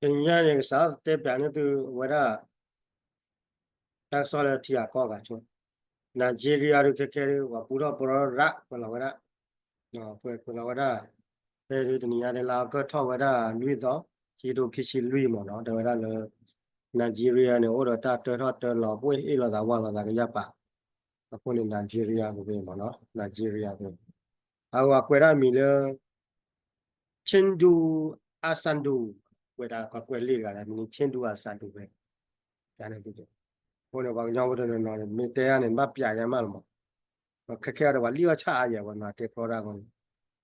人家那个啥在边上都为了打扫了地下搞个去，那几个月都开的我不知道热，不知道为了，不知道为了，在这人家的那个套为了绿的，几都开始绿嘛，然后为了了，那几个月呢，我说他老不一了他忘了那个也罢，他可能那几个月不对嘛，喏，那几个月对，啊我过来米了，成都阿三都，过来过来个了，米成都阿三都呗，这样子。我那帮nhau的那没得呀，那别呀嘛了嘛，开开的话，里外差也我那给跑那个，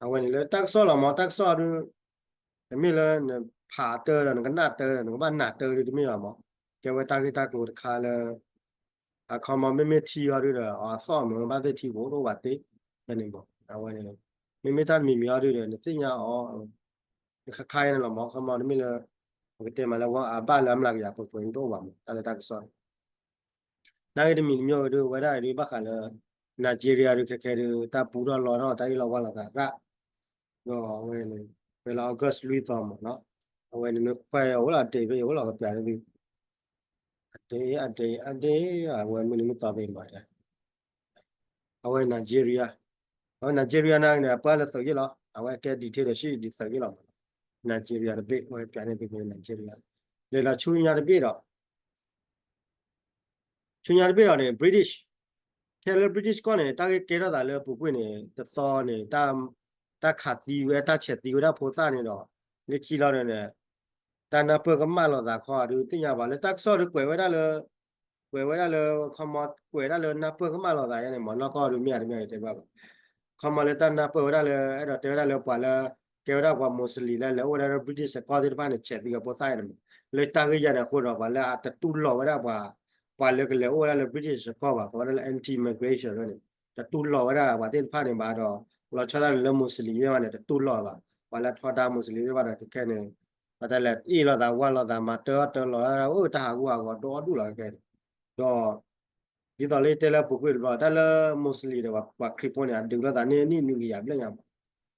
啊，我那打扫了嘛，打扫的，没了那爬的了，那个拿的，那个把拿的的没了嘛，给我打给我看了，啊，看嘛没提啊的啊，扫门把这提我都话的，那你不，啊我那没他没苗的，那这样哦，开了嘛，看嘛没了，我给嘛了我啊，把那么那个也不会多话嘛，打扫。那个米苗的，我那里巴卡了，那几个月的开的，他不到老长，他一老完了他，那我呢，为了个是绿草嘛，那我呢，快我那这边我那个别的，啊，我们那这边嘛的，我那几个月，我那几个月那把了手机了，我给地铁的是的手机了，那几个月的别，我别的这边那几个月，来了去年的别了，去年的别了呢，British。Taylor British 讲呢，大概给了咱了不贵呢，的少呢，但卡地位，但切地位，但菩萨呢咯，你去了呢，但那不个慢了咱看，就这样吧，了，但少的贵为了了，贵为了了，看嘛，贵了了，那不个慢了咱呢嘛，那个就免对吧？看嘛了，但那不为了了，哎，对了了，把了，给了我穆斯林了，了，我了 British 搞的把呢切地个菩萨呢，了，大概也呢，或者把了，啊，这都老为了把。ว่าเลือกเลยว่าเรา British ก็ว่าเพราะว่าเรา anti immigration เนี่ยแต่ตู้หล่อว่าได้ว่าที่ผ่านมาดอเราชอบเรามุสลิมเนี่ยแต่ตู้หล่อว่าเราทอดามุสลิมว่าได้แค่เนี่ยว่าแต่ละอีเราแต่ว่าเราแต่มาเตอหล่อแล้วโอ้ตาหัวก็ดอดูหล่อแค่ดอดีตอนนี้แต่ละพวกเราแต่ละมุสลิมว่าคริปโปเนี่ยดูแล้วแต่นี่นึกอยากเรื่องอย่าง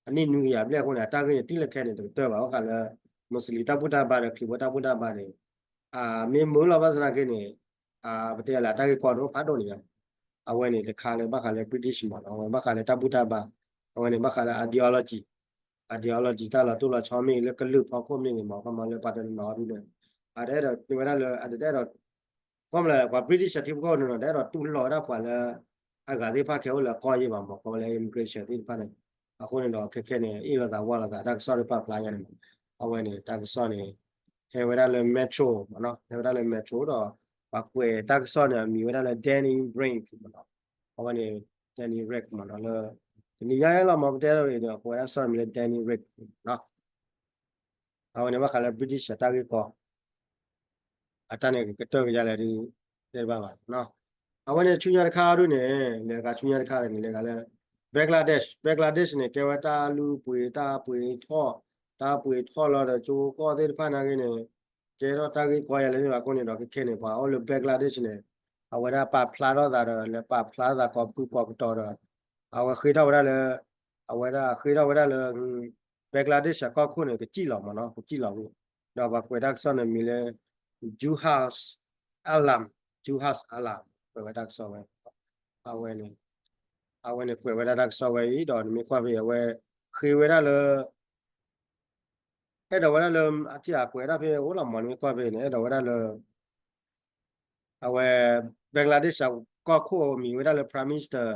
อันนี้นึกอยากเรื่องคนเนี่ยตาก็ยังที่ละแค่เนี่ยตัวว่าเขาละมุสลิมตาพุทธบาลคริปโปตาพุทธบาลเนี่ยมีมูลเราภาษาแค่เนี่ยประเทศละตาก็ก่อนรู้พัดโดนเนี่ยเอาไว้เนี่ยคาเลยบ้าคาเลยบริติชมาเอาไว้บ้าคาเลยตาพุทธบาลเอาไว้เนี่ยบ้าคาเลย ideology ตาละตัวละชอบมีแล้วก็ลืมพอควบมีหมอก็มาเลยปัตตานีนอร์ด้วยอะไรเราที่ว่าเราอะไรเราก็มาเลยว่าบริติชที่พวกเขาเนี่ยเราตุ้นรอได้กว่าเลยอากาศที่พักเขาเลยก็ยังมาบอกว่าเลย immigration ที่พักเนี่ยคนเนี่ยแค่เนี่ยอีเราแต่ว่าเราแต่ดักซ้อนไปปลายเนี่ยเอาไว้เนี่ยดักซ้อนเนี่ยเฮเวลาเลยเมโทรเนาะเฮเวลาเลยเมโทรတော့ปักเวดักซ้อนเนี่ยมีเวลาเลย Danny Brink เนาะเอาไว้เนี่ย Danny Rick เนาะแล้วนี่ย้ายเรามาประเทศเราเนี่ยพอแล้วซ้อนมี Danny Rick เนาะเอาไว้เนี่ยว่าเขาเลย British ตากี้ก็อัตราเนี่ยก็ตัวก็จะเลยดีเดี๋ยวบ้างเนาะเอาไว้เนี่ยชุนยาค่าด้วยเนี่ยก็ชุนยาค่าเนี่ยก็เลยบงกลาเดชเนี่ยแกว่าตาลูปุยตาปุยท่อเราเดี๋ยวจูก็ได้ผ่านอะไรเนี่ยแกเราตากี้ก็ยังเลยว่าคนเนี่ยเราแค่เนี่ยพอเอาเลยบงกลาเดชเนี่ยเอาไว้ได้ปะพลาดเราได้เลยปะพลาดได้ก็ปุ๊บก็ต่อเลยเอาไว้เคยได้ไว้ได้เลยเอาไว้ได้เคยได้ไว้ได้เลยบงกลาเดชก็คนเนี่ยก็จีหลอกมาเนาะก็จีหลอกเราบอกว่าดักซ้อนเนี่ยมีเลยจูฮัสอัลลัมจูฮัสอัลลัมว่าดักซ้อนไว้เอาไว้เนี่ยเอาไว้เนี่ยเปิดไว้ได้ดักซ้อนไว้ดอนมีความเป็นเอาไว้เคยไว้ได้เลย အဲ့တော့ဝရလအတိအကွယ်ရဖေဟိုလမန်ကွာဖေနေအဲ့တော့ဝရလအဝဲဘင်္ဂလားဒေ့ရှ်ကောခိုမီဝရလ Prime Minister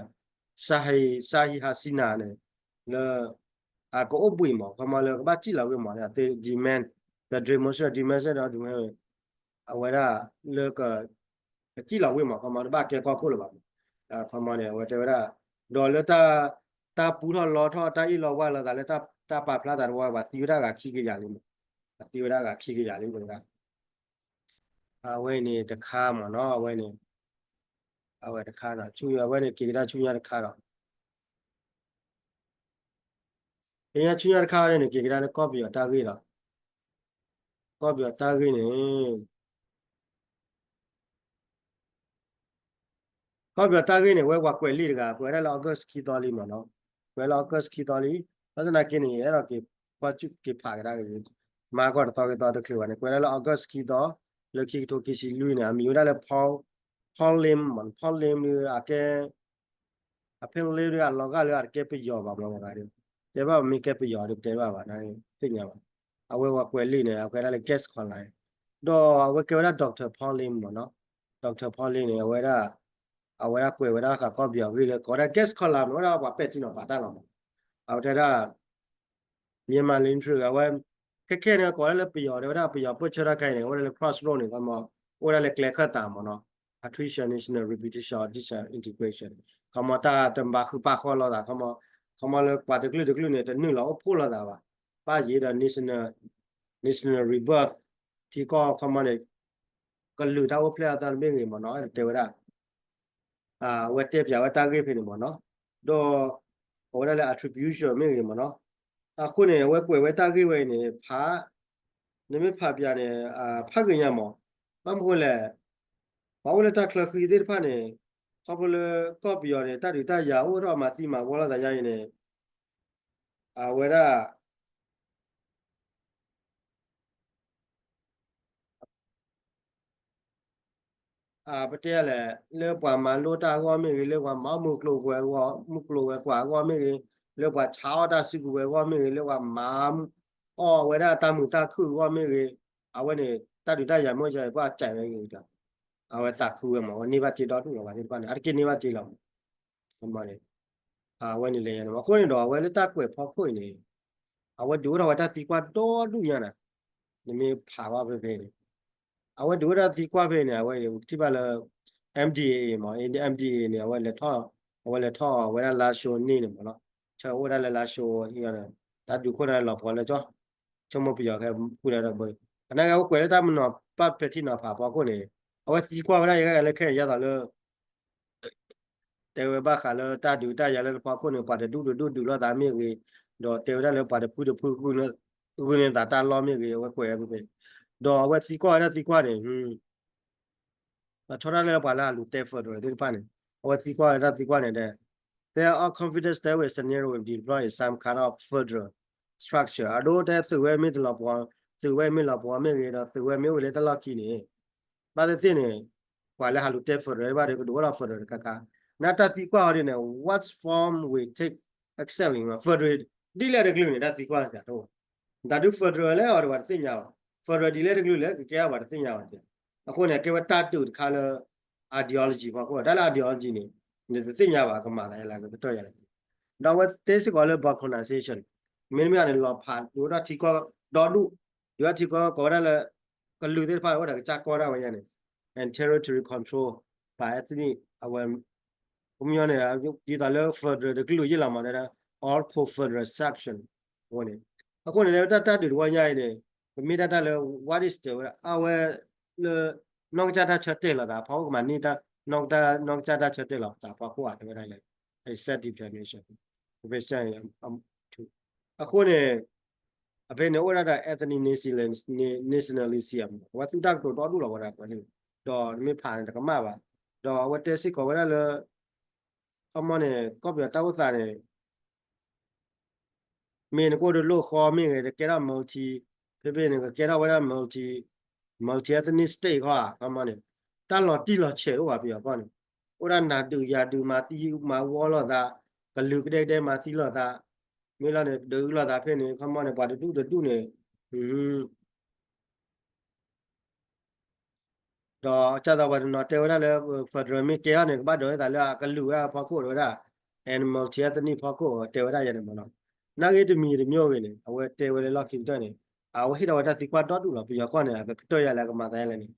Sahi Hasina နဲ့လအကိုအပွေမောကမလကဘာကြည့်လာဝဲမောရတဲ့ demand the demonstration တော့ဒီမဲ့အဝဲရလကကြည့်လာဝဲမောကမဘာကဲကောခိုလပါဖမနေဝဲတဲ့ဝရဒေါ်လတာပူထော်လော်ထော်တာဤလော်ဝါလာတယ်တာပါဖလာတာဝါတီဝရကခိကြရလိမ့်တီဝရကခိကြရလိမ့်ကွာအဝဲနေတခါမှာနော်အဝဲနေအဝဲတခါတော့ချူရအဝဲနေကေကချူရတခါတော့အရင်ချူရတခါနေကေကလည်းကော့ပြီးတော့တာကြီးတော့ကော့ပြီးတော့တာကြီးနေကော့ပြီးတော့တာကြီးနေဝဲကွယ်လိတကကွယ်ရလောက်တော့စကီတော်လီမှာနော်ကွယ်လောက်တော့စကီတော်လီဘာသာနာကင်းနေအဲ့တော့ကေပတ်ချူကေဖာကြတာကြီး มาก็ต่อกันต่อตะคือวันนี้กูแล้วออกัสกี่ต่อเลิกคิดทุกคิดสิลุยเนี่ยมีอยู่ได้เลยพอลเลมมันพอลเลมเนี่ยอาแกอเพนเลเรียลก็เลยอาแกไปยอมบ้างมากันเดี๋ยวว่ามีแกไปยอมเดี๋ยวว่านะสิ่งเงี้ยเอาไว้ว่ากูเล่นเนี่ยเอาไว้ได้เลยเกสคนไรดอเอาไว้เกี่ยวกับด็อกเตอร์พอลเลมเนาะด็อกเตอร์พอลเลมเนี่ยเอาไว้กูไว้ได้ก็เบียร์วิเลยก็ได้เกสคนละมันว่าว่าเป็ดที่หนอปาตั้งหรอเอาได้ မြန်မာလင်းထရကဝဲခက်ခဲနေကောလည်းပြော်တယ်ဝဒပြော်ပုချရခိုင်နေဝဒလည်း cross road နေကမဝဒလည်း clear ခတ်တာမနော် attrition national repetition addition integration ကမတာတမ္ဘာခုပါခေါ်လာတာကမလည်းပါတကလေးတကလေးနဲ့တနည်းလောက်ပို့လာတာပါရည်တာ national rebirth ဒီကောကမလည်းကလူတာဝဖလာတာမင်းကြီးမနော်တေဝဒဝတ်တက်ပြဝတ်တာကြီးဖြစ်နေမနော်တော့ဝဒလည်း attribution မင်းကြီးမနော်အခုနေဝဲကွယ်ဝဲတာကြီးဝဲနေဖာနမေဖာပြနေဖာကညမောမမကိုလေဘာဝလဲတာခလခီဒီဖာနေကဘလကော့ပြောနေတတူတရာဟိုတော့မှတိမှာဘောလာတာရရင်နေဝဲတာပတဲလေလေပွားမလိုတာကောမေလေကွာမမှုကလိုကွယ်ကောမှုကလိုကွယ်ကွာကောမေလေကွာချာတာစီကွယ်ကောမေလေကွာမာဝဲတာတမှုတာခုကောမေဝဲနေတတူတရာမောကြကွာကြိုင်နေကြဝဲတာခုဝဲမောနေပါချေတော့တူပါဒီပါနေအကိနေပါချေလောက်အမနေဝဲနေလေရမခုနေတော့ဝဲလေတာကွယ်ဖောက်ခွေနေဝဲဒူတော့ဝဲတာတီကွာတော့တူရနာနေမေဖာပါပဲပဲနေဝဲဒူတော့တီကွာပဲနေဝဲတိပါလ MDA မှာ MDA နေဝဲလေထောဝဲလာရှိုနေနေမနော်ချေဝဲလာရှိုဟိရတယ်တာဒူခေါ်ရလောက်ပေါ်လေကြောချုံမပြရခဲ့ပူရတော့ဘယ်အနာကကွယ်တာမနော်ပတ်ပတိနော်ဖာပေါ်ကိုနေဝဲတီကွာဝဲရလည်းခဲရတာလို့တေဝဘခါလတာဒူတာရလည်းပေါ်ကိုနေပါတယ်ဒူလို့တာမြေကြီးတော့တေဝရလည်းပါတယ်ဖူခုနေတာလောမြေကြီးဝဲကွယ်ပဲတော့ဝဲတီကွာနေချောရလည်းပါလာလူတေဖတော့ဒီပါနေဝဲတီကွာနေတဲ့ There are confidence that we scenario will deploy some kind of further structure. I don't have to wear middle of one, to wear middle of one, maybe to wear middle little lucky. But the thing is, while I have to take for everybody could do for the kaka. Not that the quality, what form we take excelling further delay the glue, that's the quality at all. That do further or what thing out. Further delay the glue, care what thing out. According to what tattoo color ideology, that ideology. The thing about Kamala, like the toilet. Now, what this is all about colonization. Many are in law part, you are Tico, Dodu, you are Tico, Corella, colluded by what a Chakora and territory control by ethnic, our community, did a love for the glue yellow all for further section. According to that, did 1 year, the middle, what is the our non jada chatella, the power manita. น้องจะได้ชัดเจนหรอกแต่พอพูดไม่ได้เลยไอ้ set definition ไม่ใช่ถูกအခုနေအဖေနဲ့ဝရတာ ethnic nationalism ဝတ်တက်တော့တူလာဝရပါနေတော့ဒီမှာတကမှာပါတော့ဝတ်တက်စစ်ကောဝရလအမနဲ့ကောပြတောက်စားနေမင်းကိုတို့လို့ခေါ်မင်းကဲရ multi ဖေနေကဲရဝရ multi ethnic state ကအမနဲ့တာလော်တီလော်ချေဟောပြပါနေဥရနာတူယာတူမာတီမာဝေါ်လောတာကလူကတဲ့မာတီလောတာမြေလာနေဒူလောတာဖြစ်နေခမနေပါတူနေတော့ချတာဝရနော်တေဝရလေဖဒရမီကေရနေဘာတော့တာလာကလူရဖခုတော့ animal ချတနီဖခုတေဝရရနေမနော်နာဂေတမီမျိုးပဲနေအဝဲတေဝရလောက်ခင်တဲ့နေအဝဟိတော့တာစီကွာတော့တူလောပြကောနေကတော့ရလာကမတိုင်းလည်းနေ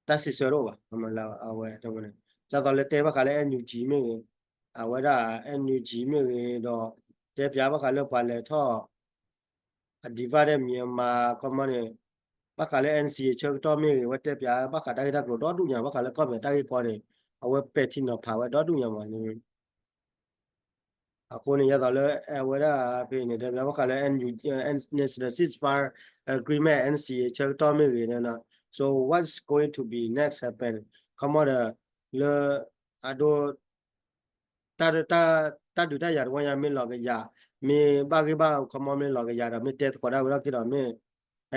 တာစီဆိုတော့ပါအမလာအဝဲတော့နေကျတော့လေတေဘကလည်း NUG မြေအဝဲတာ NUG မြေတော့တေပြားဘကလည်းပါလေထောအဒီဗာတဲ့မြန်မာကမနေဘကလည်း NCA ချုပ်တော့မြေဝတ်တေပြားဘကတိုက်တာကတော့တူညာဘကလည်းကောပဲတိုက်ပေါ်နေအဝဲပက်တီနော်ဖာဝဲတော့တူညာမှာနေအခုနေရတော့လေဝဲတာပြနေတယ်ပြားဘကလည်း NUG National Ceasefire Agreement NCA ချုပ်တော့မြေနေနော်So what's going to be next happen? Come on, le ado ta do ta ya one ya me log ya me ba come on me log ya me test for that we kilo me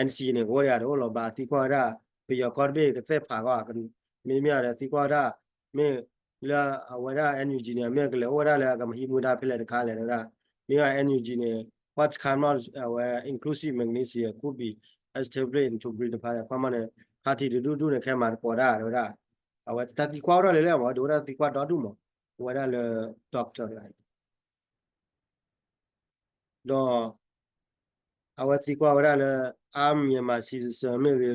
NC เนี่ยကိုရတော့လောပါတီကွာတာပြရကောဘေကသက်ဖာကမင်းမြရတီကွာတာမင်းလာဝရ NUG เนี่ยမြက်ကလေဝရလာကမဟိမူတာဖလက်တခါလေတော့မင်းက NUG เนี่ย what cannot inclusive magnesium could be established into breed the permanent party to do เนี่ยแค่มาပေါ်တာတော့အဝတတီကွာတော့လေလေမဒိုရတီကွာတော့ဒူမဝရလေ doctor လိုက်တော့အဝတီကွာဝရလေအာမြန်မာစီစမေလေ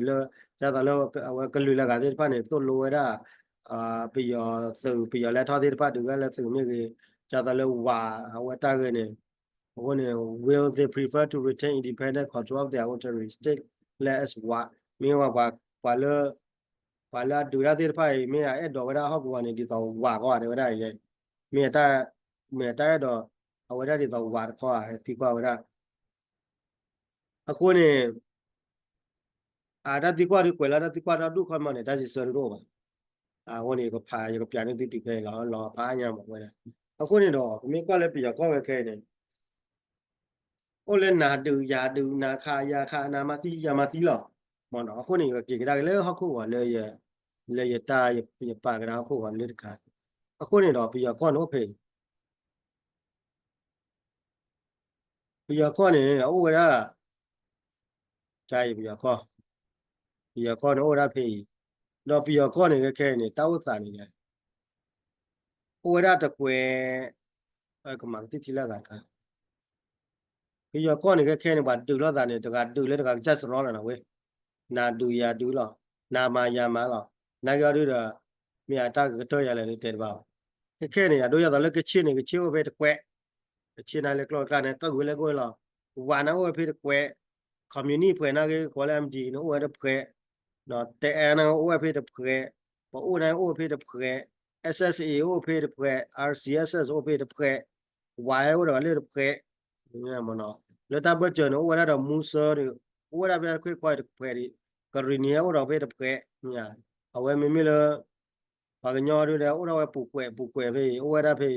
ကျတော့လောအဝကလူလာကတဲ့ဖာနေတော့လိုရပြရသူပြရလက်ထောတဲ့ဖာတူကလည်းသူမြေကြီးကျတော့လောဝါအဝတာကနေwhen will they prefer to retain independent control of their own territory state let us what မင်းဘာလာဒူရတဲ့ဖိုင်မင်းအဲ့တော့ဝရဟောက်ကွာနေဒီတော့ဝါကွာတယ်ဝရရဲ့မင်းတာတော့အဝရဒီတော့ဝါကွာတီကွာဝရအခုနေဒါတီကွာဒီကွယ်လာတီကွာတော့ဒုခမနဲ့ဒါစီစရတော့ပါဝန်နေကဖာရကပြန်နေတိခဲလောဖာညာမဝဲအခုနေတော့မင်းကလည်းပြရကောက်ခဲနေโอเลนาดูยาดูนาคายาคานามาติยามาติหรอมอนအခုနေကြကြလေဟခုကလေရတာရပါကရာခုကလေတခါအခုနေတော့ပြရကောနော်ဖေပြရကောနေဩဝရကြိုင်ပြရကောနော်ဩရဖေတော့ပြရကောနေခဲနေတောက်စာနေတယ်ဩဝရတကွယ်ကမတိတိလာကပြရကောနေခဲနေပါတူတော့တာနေတကတူလေတကကြက်စရောလာဝဲနာတူရတူလောနာမယာမလောနာကြရတော့မြတ်တာကတော့ရလဲတဲ့ပါခဲနေရတော့ရတော့လေကချင်းနေကချင်းဘဲတကွဲချင်းနာလေကလောကနေကဝဲလေကိုလောဝါနာဝဲဖေတကွဲ community ဖွဲ့နာကေခေါ်လဲ MD နော်ဝဲတဖွဲနော်တဲအနာဝဲဖေတဖွဲပေါ်ဦးနိုင်ဝဲဖေတဖွဲ SSA ဝဲဖေတဖွဲ RCSS ဝဲဖေတဖွဲ Y ဝဲတော့လေတဖွဲညမနော်လေတာဘတ်ကျွန်ဝဲတော့မူဆာဝဲရပဲခွဲခွဲတဖွဲဒီကရီနီယာဝဲတော့ဖေတဖွဲညာအဝဲမမီလဘာကညောရတဲ့ဝဲတော့ပူကွဲဖေဝဲရဖေ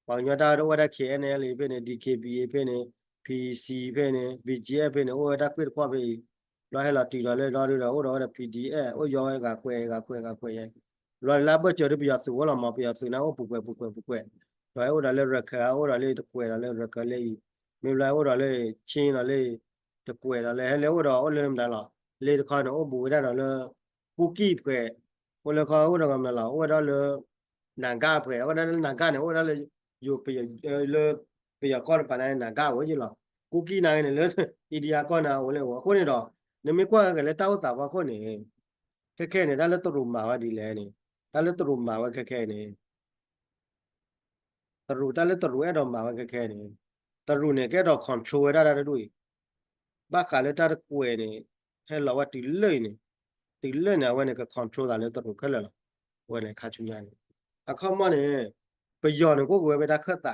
ဘာညတာတော့ဝဲရ KNL ဖေနေ DKBA ဖေနေPC ဖေနေ BGF ဖေနေဟိုဒါခွေခွာဖေလာဟလာတီလာလေလာရတော့ဟိုတော့ PDF ဟိုရောကကွဲရဲ့လာဘတ်ကျော်ပြရသူဝလာမပြရသူနာဟိုပူကွဲဘာဟိုဒါလေရခါဟိုဒါလေတကွဲဒါလေရခလေမြေလာဟိုဒါလေချင်းဒါလေတကွဲဒါလေဟဲလေဟိုတော့ဟိုလေမဒါလားလေတခါတော့ဘူဒါတော့လေပူကီဖွဲဟိုလေခါဟိုတော့ကမလားဟိုဒါလေနန်ကဖွဲဟိုဒါလေနန်ကနေဟိုဒါလေယူပြလေပြရကောပနိုင်နန်ကဝဲကြီးလားကူကီနိုင်နေလေအီဒီယာကောနာဟိုလေဟိုနေတော့နမေကွာကလည်းတောက်တာပါခုနေခဲနေဒါလည်းတူမာဝဒီလဲနေဒါလည်းတူမာဝခဲနေတူဒါလည်းတူအဲ့တော့မာဝခဲနေတူနေကဲတော့ control ရတာတို့ဘာခါလည်းတာကွယ်နေဟဲ့လောဝတီလိမ့်နေတီလိမ့်နေဝဲနေက control တာလည်းတူခက်လဲဝဲနေခါချူညာနေအခုမှနေပယောနေကိုပဲတာခက်တာ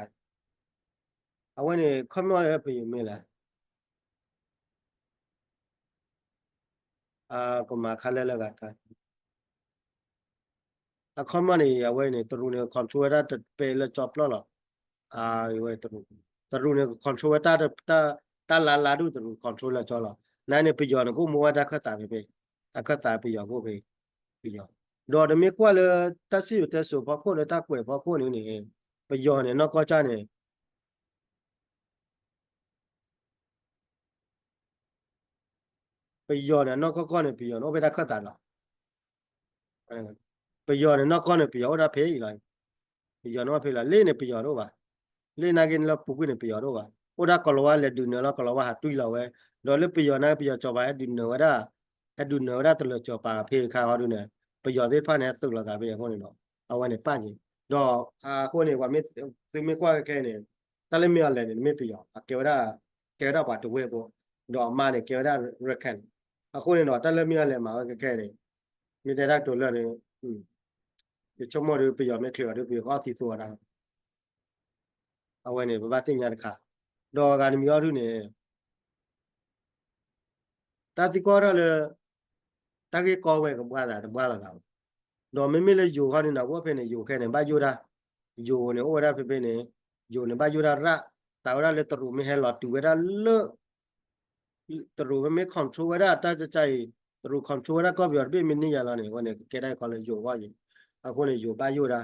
အဝဲနေခမောရပြင်းမလားကမခါလဲလကတာအခုမှနေအဝဲနေတူနေ control ရတာပဲလဲ job လောဝဲတူနေ control တာလာတူ control လာကြောလာနာနေပယောနေကိုမဝတာခက်တာပဲအခက်တာပယောကိုပဲပယောတော့တမေကွာလေတဆီတက်ဆိုဘာခို့လေတကွယ်ဘာခို့နေပယောနေတော့ကောချနေပယောနေတော့ကောနေပယောတော့ဘယ်တာခက်တာလားပယောနေတော့ကောနေပယောဒါဖေးလိုက်ပယောတော့ဖေးလာလေးနေပယောတော့ပါလေးနာကင်းလပုကွနေပယောတော့ပါဟိုဒါကလောဝလေဒူနေလောကလောဝဟာတွီလောဝဲတော့လေပယောနာပယောကြောပါအဒူနေဝဒါအဒူနေဝဒါတလကြောပါဖေးခါဟောဒူနေပယောသေးဖာနေသုလာတာပဲခေါနေတော့အဝဲနေပန့်ကြီးတော့ခိုနေကွာမေသမေကွာခဲနေတလည်းမရလဲနေမေပယောကေဝဒါပါတဝဲပေါ့တော့အမနေကေဝဒါရကန်အခုနေတော့တလည်းမရလဲမှာခဲနေမြေတဲ့တော်လဲနေဒီချုံမော်ရပယောမေခေရပယောကောစီဆိုတာအဝဲနေဘာသိညာတခါတော့ကနေမျိုးထုနေတာတိကောရလေတကေကောဝဲကပွားလာတော့မမေလေယူခါနေတော့ဝဖေနေယူခဲနေဘာယူတာယူနေဩရဖေနေယူနေဘာယူတာရတာဝရလေတူမေဟဲလာတူဝရလ ตรูไม่ control ได้ถ้าจะใจตรู control ได้ก็แบบเป็นมินิยาลาเนี่ยวันนี้แกได้ก็เลยอยู่ว่าอยู่คนนี้อยู่บ้านอยู่ได้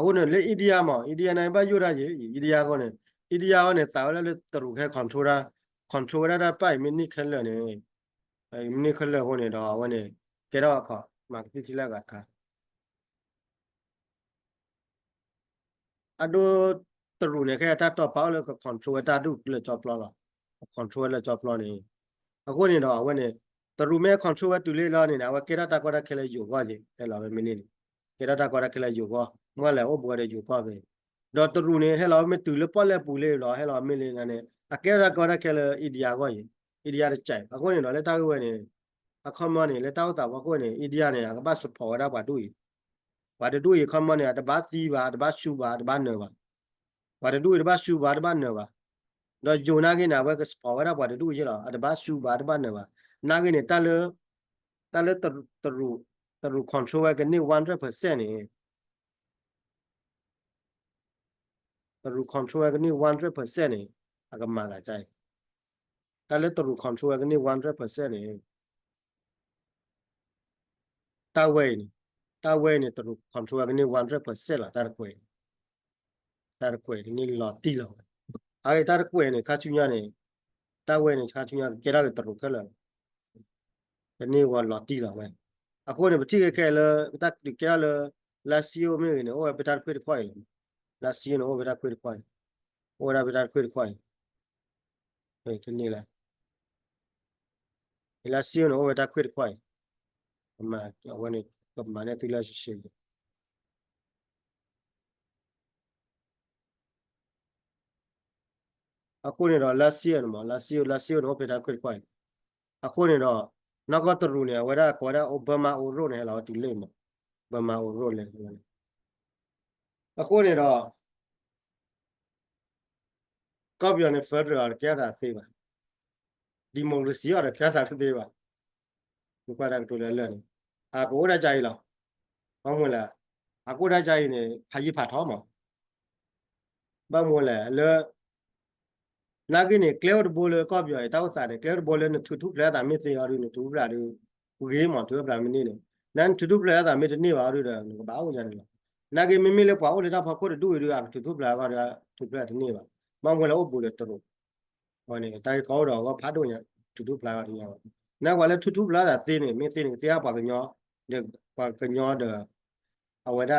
คนนี้เลยอิเดียมั้งอิเดียในบ้านอยู่ได้ยี่อิเดียคนนี้อิเดียคนนี้สาวแล้วตรูแค่ control ได้ control ได้ไปมินิขึ้นเลยเนี่ยมินิขึ้นเลยคนนี้ดอวันนี้แกได้ก็มาที่แรกกันอะดูตรูเนี่ยแค่ถ้าต่อเป้าเลยก็ control ได้ดูเลยจอบล้อละ control เลยจอบล้อนี่အခုနေတော့ဝက်နေတရူမဲ control တူလေးလာနေတာဝက်ကေရတာကွာတာခဲလေယူကွာကြီးအဲ့လာပဲမင်းနေကေရတာကွာတာခဲလေယူကွာငွားလေဩဘွယ်လေယူကွာပဲတော့တရူနေဟဲ့လာမဲတူလေပေါ့လေပူလေးလာဟဲ့လာမင်းလေးနေအကေရတာကွာတာခဲလေအီဒီယာကွာကြီးအီဒီယာတဲ့ကြိုက်အခုနေတော့လေတာကွယ်နေအခမနေလေတောက်တာဝကွနေအီဒီယာနေကပတ်စဖော်ရတာပါတူကြီးဘာတူကြီးခမနေတပတ်စီပါတပတ်ရှူပါတပတ်နော်ပါဘာတူကြီးတပတ်ရှူပါတပတ်နော်ပါတော့ဂျိုနာကိနာဘက်ကစပေါ်ရပါတူကြီးလားအတပတ်ရှူပါတပတ်နော်ပါနာကိနေတလတရူ control ကနေ100%နေတရူ control ကနေ100%နေအကမလာကြိုက်တရူ control ကနေ100%နေတာဝဲနေတရူ control ကနေ100%လာတာကွယ်နေလော်တီလောအဲ့တာကွယ်နေခါချူညာနေတာဝဲနေခါချူညာကြရတဲ့တရူခက်လာကနေဝါလော်တီလောပဲအခုနေပတိခဲလေတက်ကြရလေလာစီယိုမေနေဟိုပတာခွေခွိုင်လာစီယိုဟိုပတာခွေခွိုင်ဟိုရာပတာခွေခွိုင်ဟဲ့ဒီနေလားလာစီယိုဟိုပတာခွေခွိုင်အမအဝနေကမနဲ့တိလာရှိအခုနေတော့လာစီယိုမလာစီယိုဟိုပတာခွေခွိုင်အခုနေတော့နောက်ကတရူနေဝရကောရအိုဘမာအိုရိုနေလာတူလေမဘမာအိုရိုလေအခုနေတော့ကောက်ပြောနေဖက်ဒရယ်ကျတာစေးပါဒီမိုကရေစီရဖျားစားသေးပါဒီပါရတူလဲလဲဘိုးရကြိုင်လားဘာမလဲအခုရကြိုင်နေဖာကြီးဖာထောမှာဘာမလဲလဲနာကိနေ cloud ဘိုးလေကောက်ပြောရတောက်စားတယ် cloud ဘိုးလေနဲ့ထူထူပလာတာမေ့စေရရနေထူပလာတယ်ဘူးကြီးမှာထူပလာမနေနဲ့နန်ထူထူပလာတာမေ့တနေပါလို့တယ်ဘာလို့ညာနေလဲနာကိမမေလေပွားလို့တာဖာခိုးတူရထူထူပလာကထူပလာတနေပါဘာမလဲဘိုးလေတူဟောနေတိုင်ကောက်တော့ကဖားတော့ညာထူထူပလာကညာနောက်ကလည်းထူထူပလာတာသေးနေမေ့သေးနေတရားပါကညောဒီပါကညောတဲ့အဝဒ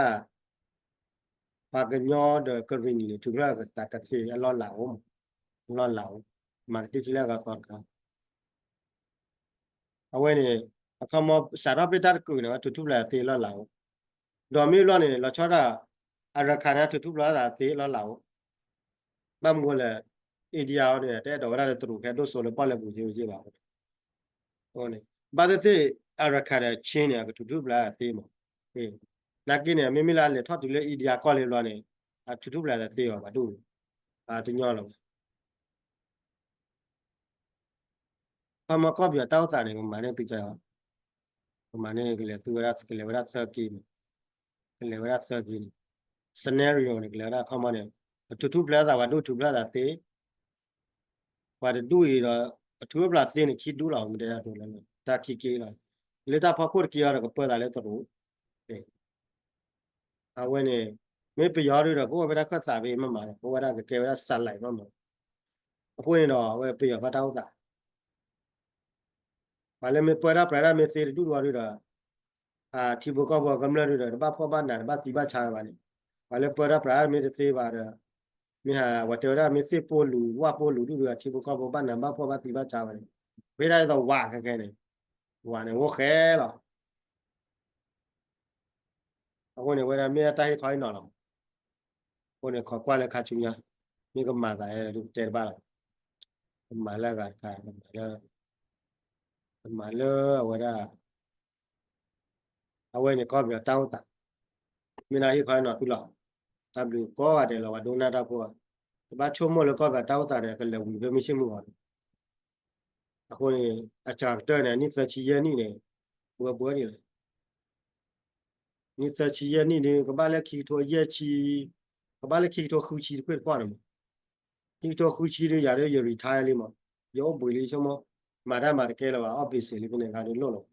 ပါကညောတဲ့ကရင်နေထူပလာကတတ်စီအလောလာအောင်လောလာမာတိချလာကတော့အဝဲနေအခမစာရပတာကူနော်ထူထူပလာသေးလောလာဒေါ်မီလောနေလောချတာအရခါနာထူထူပလာတာသေးလောလာဘမ်ကိုလေအိဒီယာတဲ့တော့ရတဲ့သူခဲတို့ဆိုလို့ပေါ့လေဘူးကြီးပါဟောနေဘာတဲ့အရခါတဲ့ချင်းနေကထူထူပလာသေးမဟေးနာကိနေမိမိလာလေထတူလေအိဒီယာကောလေလောနေထူထူပလာတဲ့သေးပါတူတညောလောအမကောပြတောက်တာနေမှာနေပြကြအောင်မှာနေကလေသူရတ်ကလေဝရတ်စကီကလေဝရတ်စကီ scenario နေကလေရခမနေတူတူပလာတာဘာတူတူပလာတာတေဘာတူရအထူးပလာသေးနေခီတူလာမတဲ့တော့လဲတာခီကေလာလေတာဖခုတ်ကီရကပေါ်လာလဲတော့အဝဲနေမေပရောရတော့ကိုယ်ဗရခတ်စာပေးမှမှာကိုယ်ဗရကေဝရဆက်လိုက်မှမှာအခုနေတော့ဝဲပြရဖတောက်တာဘာလဲမေပရပရမေစေတူတော်ရတာတီဘကောဘောကမ္လရတာဘာဖောဘာနာဘာတိဘာချာပါနေဘာလဲပရပရမေစေပါရမိဟာဝတရမေစေပိုလူဝပိုလူတူရတီဘကောဘောဘာနာဘာဖောဘာတိဘာချာပါနေဘယ်လိုက်တော့ဝခဲနေဝနေဝခဲလားအခုနေဝရမေတိုင်းခိုင်းတော့လားကိုနေခေါ်ကွာလဲခါချူညာမိကမာတာရဲ့လူတဲပါလားမာလာကခါမာလာဝရအဝဲနေကောပြတောက်တာမိနာဟိခိုင်းတော့သူလား W ကောရတယ်လောဒိုနာတာဖို့ဘာချုံမလို့ကောပြတောက်တာတယ်ကလည်းဝီပဲမရှိမှုပါအခုနေအချာတဲ့နေနိသချီရဲ့နိနေဘွယ်ဘွယ်နေလေနိသချီရဲ့နိနေကဘာလဲခီထိုရဲ့ချီကဘာလဲခီထိုခူချီခွေကွာတယ်ခီထိုခူချီရရရ retire လေးမရောဘွေလေးချုံမ马达马的给了吧，奥比斯里边的看就落了。